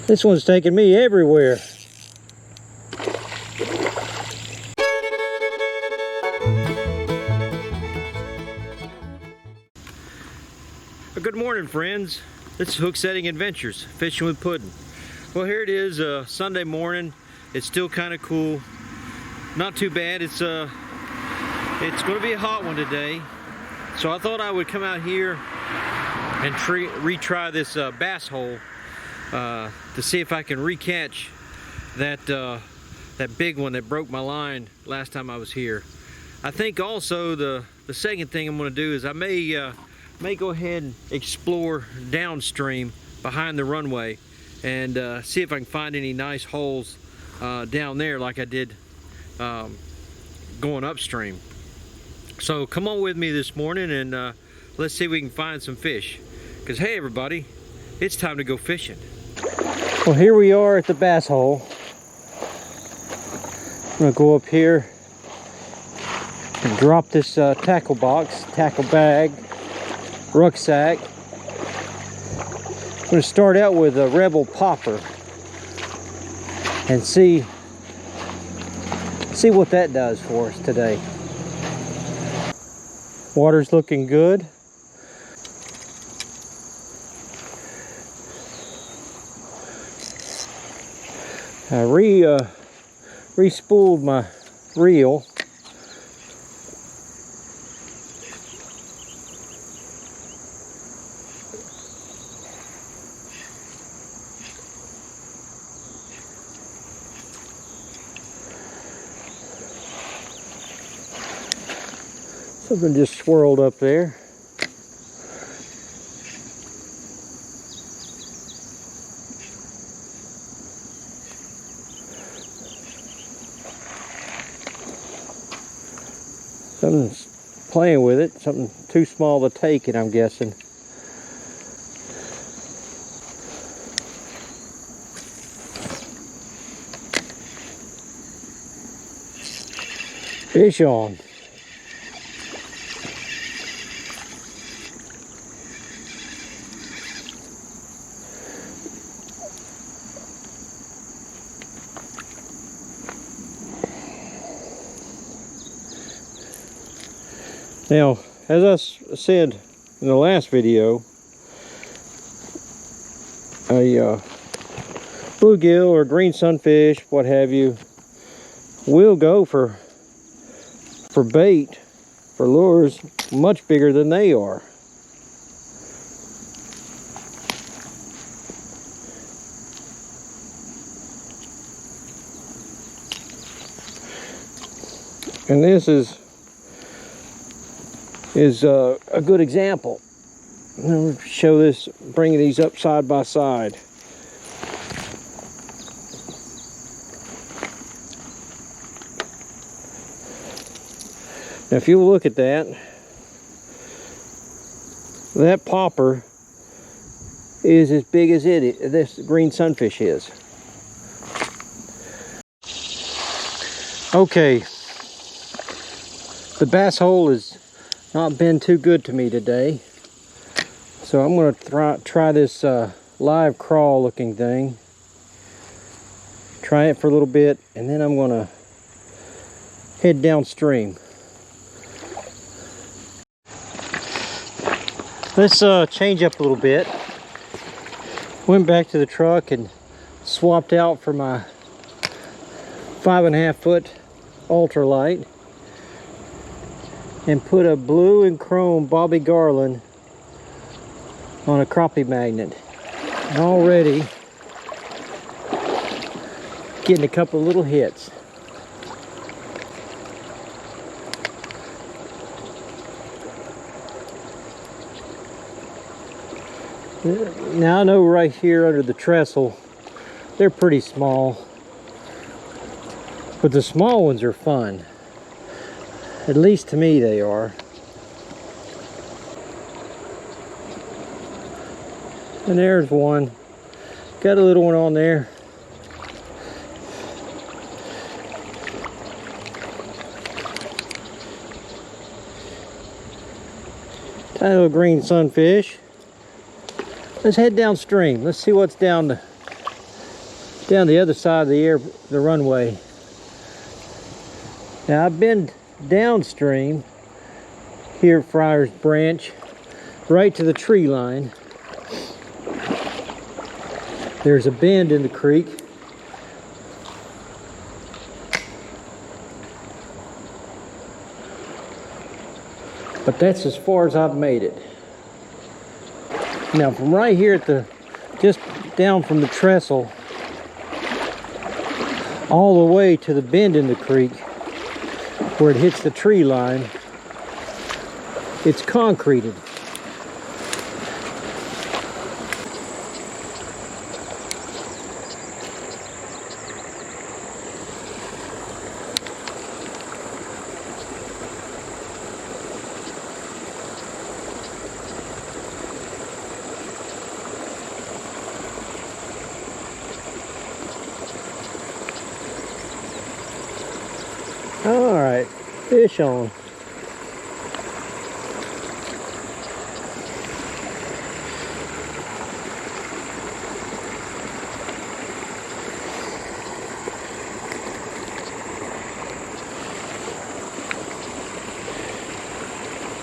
This one's taking me everywhere. Good morning, friends. This is Hook Setting Adventures, fishing with Puddin'. Well, here it is, Sunday morning. It's still kind of cool. Not too bad. It's going to be a hot one today. So I thought I would come out here and retry this Basshole to see if I can recatch that big one that broke my line last time I was here. I think also the second thing I'm going to do is I may go ahead and explore downstream behind the runway and see if I can find any nice holes down there like I did going upstream. So come on with me this morning and let's see if we can find some fish. Because hey everybody, it's time to go fishing. Well, here we are at the Basshole. I'm gonna go up here and drop this tackle box, tackle bag, rucksack. I'm going to start out with a Rebel popper and see what that does for us today. Water's looking good. I re-spooled my reel. Something just swirled up there. Something's playing with it. Something too small to take it, I'm guessing. Fish on. Now, as I said in the last video, a bluegill or green sunfish, what have you, will go for bait, for lures much bigger than they are. And this is a good example. I'm going to show this, bringing these up side by side. Now if you look at that popper is as big as this green sunfish is. Okay, the Basshole has not been too good to me today, so I'm going to try this live crawl looking thing. Try it for a little bit, and then I'm going to head downstream. Let's change up a little bit. Went back to the truck and swapped out for my 5.5 foot ultralight and put a blue and chrome Bobby Garland on a crappie magnet. And already getting a couple of little hits. Now I know right here under the trestle, they're pretty small, but the small ones are fun. At least to me they are. And there's one. Got a little one on there. Tiny little green sunfish. Let's head downstream. Let's see what's down down the other side of the runway. Now I've been downstream here at Friar's Branch, right to the tree line. There's a bend in the creek. But that's as far as I've made it. Now from right here at just down from the trestle, all the way to the bend in the creek, where it hits the tree line, it's concreted. All right, fish on.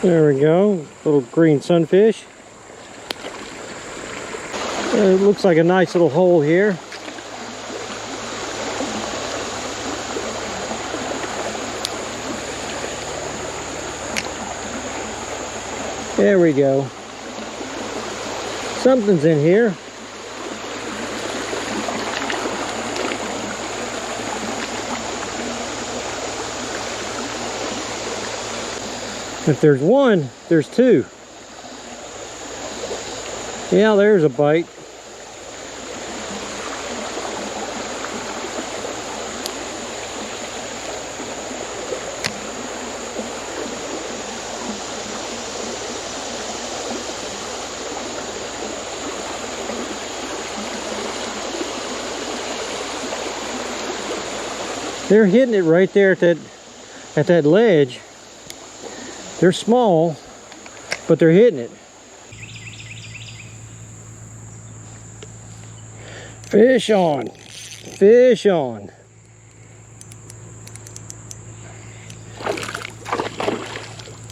There we go, little green sunfish. It looks like a nice little hole here. There we go. Something's in here. If there's one, there's two. Yeah, there's a bite. They're hitting it right there at that ledge. They're small, but they're hitting it. Fish on. Fish on.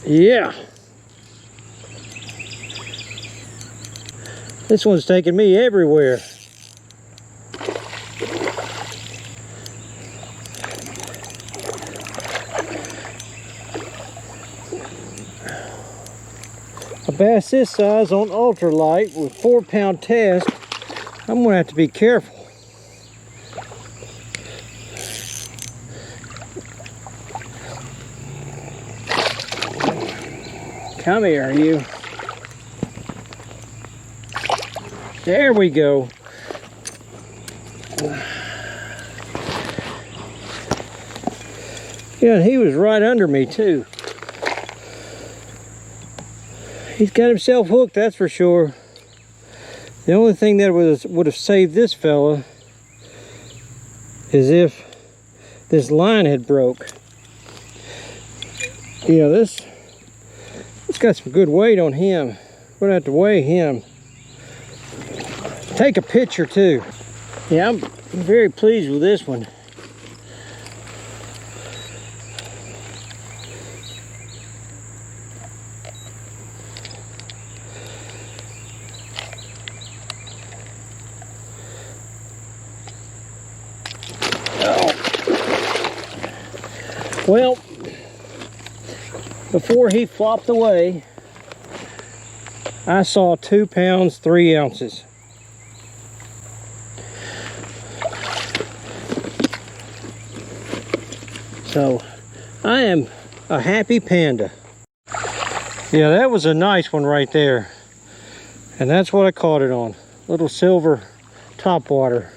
Yeah. This one's taking me everywhere. A bass this size on ultralight with 4-pound test, I'm gonna have to be careful. Come here, you. There we go. Yeah, he was right under me too. He's got himself hooked, that's for sure. The only thing that would have saved this fella is if this line had broke. Yeah, it's got some good weight on him. We're gonna have to weigh him. Take a picture too. Yeah, I'm very pleased with this one. Well, before he flopped away, I saw 2 pounds, 3 ounces. So, I am a happy panda. Yeah, that was a nice one right there. And that's what I caught it on. Little silver topwater.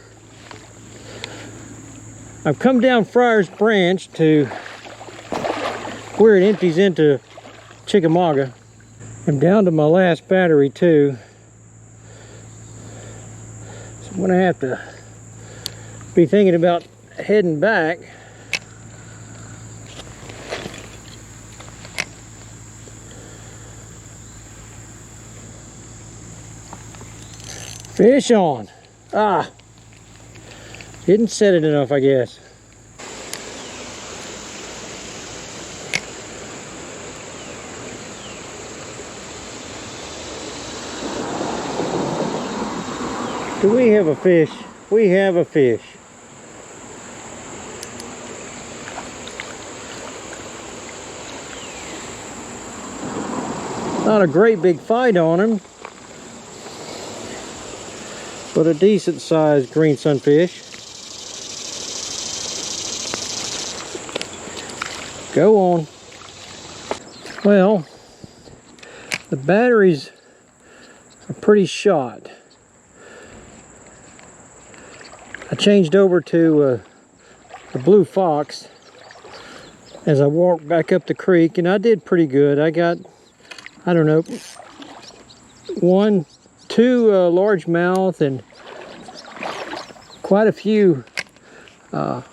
I've come down Friar's Branch to where it empties into Chickamuaga. I'm down to my last battery too. So I'm gonna have to be thinking about heading back. Fish on. Ah, Didn't set it enough, I guess. Do we have a fish? We have a fish. Not a great big fight on him, but a decent sized green sunfish. Go on. Well, the batteries are pretty shot. I changed over to the Blue Fox as I walked back up the creek, and I did pretty good. I got, I don't know, two largemouth and quite a few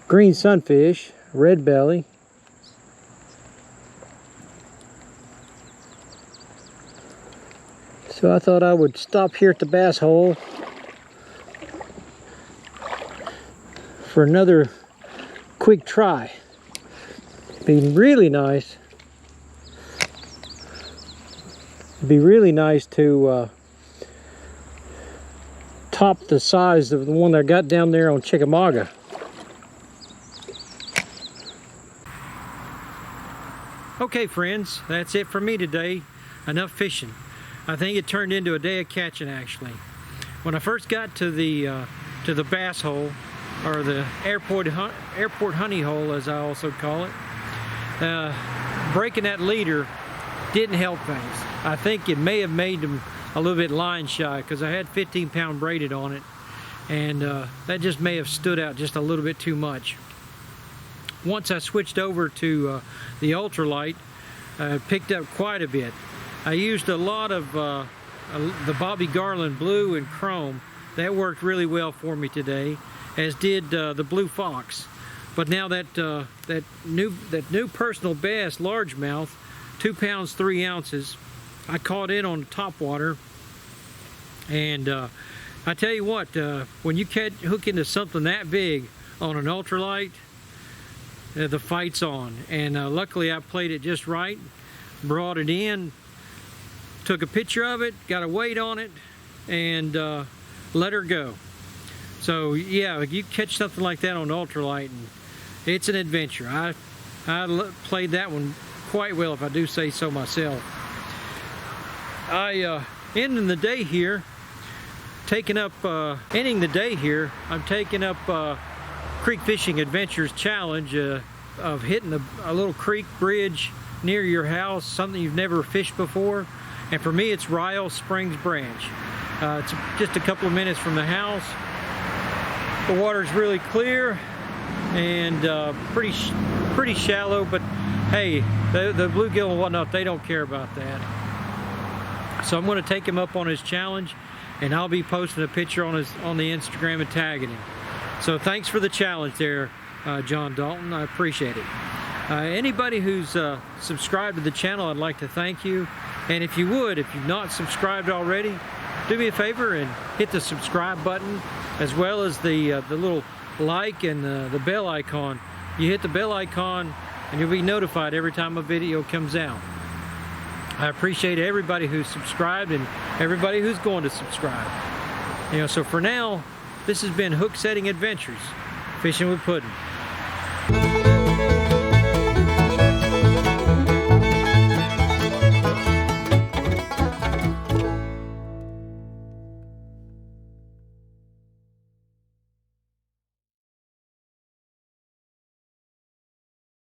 green sunfish, red belly. So I thought I would stop here at the Basshole for another quick try. Be really nice. It'd be really nice to top the size of the one that I got down there on Chickamuaga. Okay, friends, that's it for me today. Enough fishing. I think it turned into a day of catching, actually. When I first got to the Basshole, or the airport honey hole, as I also call it, breaking that leader didn't help things. I think it may have made them a little bit line shy, because I had 15-pound braided on it, and that just may have stood out just a little bit too much. Once I switched over to the ultralight, I picked up quite a bit. I used a lot of the Bobby Garland blue and chrome. That worked really well for me today, as did the Blue Fox. But now that new personal best largemouth, 2 pounds 3 ounces, I caught it on top water. And I tell you what, when you hook into something that big on an ultralight, the fight's on. And luckily I played it just right, brought it in, took a picture of it, got a weight on it, and let her go. So yeah, you catch something like that on ultralight, and it's an adventure. I played that one quite well, if I do say so myself. Ending the day here, I'm taking up Creek Fishing Adventures Challenge of hitting a little creek bridge near your house, something you've never fished before. And for me, it's Ryle Springs Branch. It's just a couple of minutes from the house. The water's really clear and pretty shallow, but hey, the bluegill and whatnot, they don't care about that. So I'm going to take him up on his challenge, and I'll be posting a picture on the Instagram and tagging him. So thanks for the challenge there, John Dalton. I appreciate it. Anybody who's subscribed to the channel, I'd like to thank you. And if you've not subscribed already, do me a favor and hit the subscribe button, as well as the little like and the bell icon. You hit the bell icon and you'll be notified every time a video comes out. I appreciate everybody who's subscribed and everybody who's going to subscribe. So for now, this has been Hook Setting Adventures, Fishing with Puddin'.